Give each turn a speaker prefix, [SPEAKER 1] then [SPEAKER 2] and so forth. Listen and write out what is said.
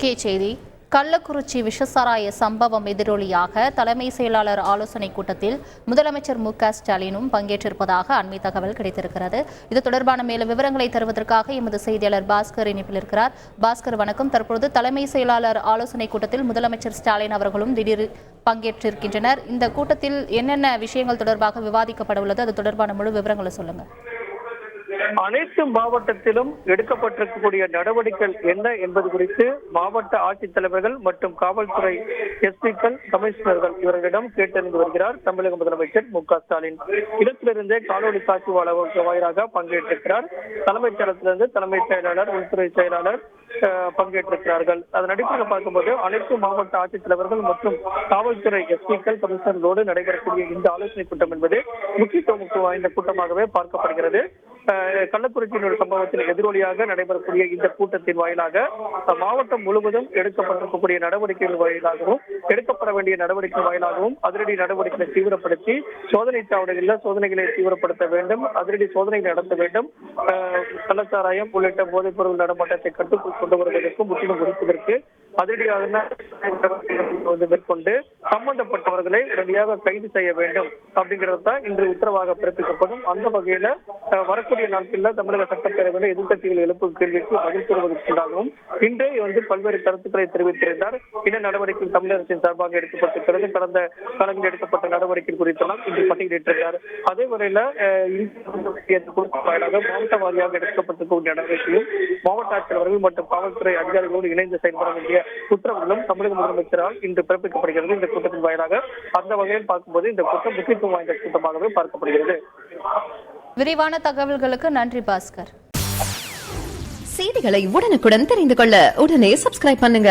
[SPEAKER 1] முக்கிய செய்தி. கள்ளக்குறிச்சி விஷசாராய சம்பவம் எதிரொலியாக தலைமை செயலாளர் ஆலோசனைக் கூட்டத்தில் முதலமைச்சர் மு.க.ஸ்டாலினும் பங்கேற்றிருப்பதாக அண்மை தகவல் கிடைத்திருக்கிறது. இது தொடர்பான மேலும் விவரங்களை தருவதற்காக எமது செய்தியாளர் பாஸ்கர் இணைப்பில் இருக்கிறார். பாஸ்கர், வணக்கம். தற்பொழுது தலைமை செயலாளர் ஆலோசனைக் கூட்டத்தில் முதலமைச்சர் ஸ்டாலின் அவர்களும் திடீர் பங்கேற்றிருக்கின்றனர். இந்த கூட்டத்தில் என்னென்ன விஷயங்கள் தொடர்பாக விவாதிக்கப்பட உள்ளது, அது தொடர்பான முழு விவரங்களை சொல்லுங்க.
[SPEAKER 2] அனைத்து மாவட்டத்திலும் எடுக்கப்பட்டிருக்கக்கூடிய நடவடிக்கைகள் என்ன என்பது குறித்து மாவட்ட ஆட்சித்தலைவர்கள் மற்றும் காவல்துறை எஸ்பிக்கள், கமிஷனர்கள் இவர்களிடம் கேட்டறிந்து வருகிறார் தமிழக முதலமைச்சர் மு.க.ஸ்டாலின். இடத்திலிருந்தே காணொலி காட்சி வாயிலாக பங்கேற்றிருக்கிறார். தலைமைச் செயலகத்திலிருந்து தலைமைச் செயலாளர், உள்துறை செயலாளர் பங்கேற்றிருக்கிறார்கள். அதன் அடிப்படையில் பார்க்கும்போது அனைத்து மாவட்ட ஆட்சித்தலைவர்கள் மற்றும் காவல்துறை எஸ்பிக்கள், கமிஷனர்களோடு நடைபெறக்கூடிய இந்த ஆலோசனை கூட்டம் என்பது முக்கியத்துவம் வாய்ந்த கூட்டமாகவே பார்க்கப்படுகிறது. கள்ளக்குறிச்சியின் சம்பவத்தில் எதிரொலியாக நடைபெறக்கூடிய இந்த கூட்டத்தின் வாயிலாக மாவட்டம் முழுவதும் எடுக்கப்பட்டிருக்கக்கூடிய நடவடிக்கைகள் வாயிலாகவும், எடுக்கப்பட வேண்டிய நடவடிக்கை வாயிலாகவும் அதிரடி நடவடிக்கைகளை தீவிரப்படுத்தி சோதனை சாவடிகளில் சோதனைகளை தீவிரப்படுத்த வேண்டும், அதிரடி சோதனை நடத்த வேண்டும். கள்ளச்சாராயம் உள்ளிட்ட போதைப் பொருள் நடமாட்டத்தை கட்டுக்குள் கொண்டு வருவதற்கும் முற்றிலும் முடிப்பதற்கு அதிரடியாக மேற்கொண்டு சம்பந்தப்பட்டவர்களை உடனடியாக கைது செய்ய வேண்டும் அப்படிங்கிறது தான் இன்று உத்தரவாக பிறப்பிக்கப்படும். அந்த வகையில வரக்கூடிய நாட்களில் தமிழக சட்டப்பேரவையில் எதிர்கட்சிகள் எழுப்பும் கேள்விக்கு பதில் தருவதற்காகவும் இன்றே பல்வேறு கருத்துக்களை தெரிவித்திருந்தார். என்ன நடவடிக்கை தமிழக அரசின் சார்பாக எடுக்கப்பட்டிருக்கிறது, கடந்த காலங்களில் எடுக்கப்பட்ட நடவடிக்கை குறித்தெல்லாம் இன்று பட்டியலிட்டிருந்தார். அதே வரையில வாயிலாக மாவட்ட வாரியாக எடுக்கப்பட்டிருக்கக்கூடிய நடவடிக்கையும் மாவட்ட ஆட்சியர்கள் மற்றும் காவல்துறை அதிகாரிகளோடு இணைந்து செயல்பட வேண்டிய உத்தரவுகளும் தமிழக முதலமைச்சரால் இன்று பிறப்பிக்கப்படுகிறது. இந்த கூட்டத்தின் வாயிலாக அந்த வகையில் பார்க்கும்போது இந்த கூட்டம் முக்கியத்துவம் வாய்ந்த கூட்டமாகவே பார்க்கப்படுகிறது.
[SPEAKER 1] விரிவான தகவல்களுக்கு நன்றி பாஸ்கர்.
[SPEAKER 3] செய்திகளை உடனுக்குடன் தெரிந்து கொள்ள உடனே சப்ஸ்கிரைப் பண்ணுங்க.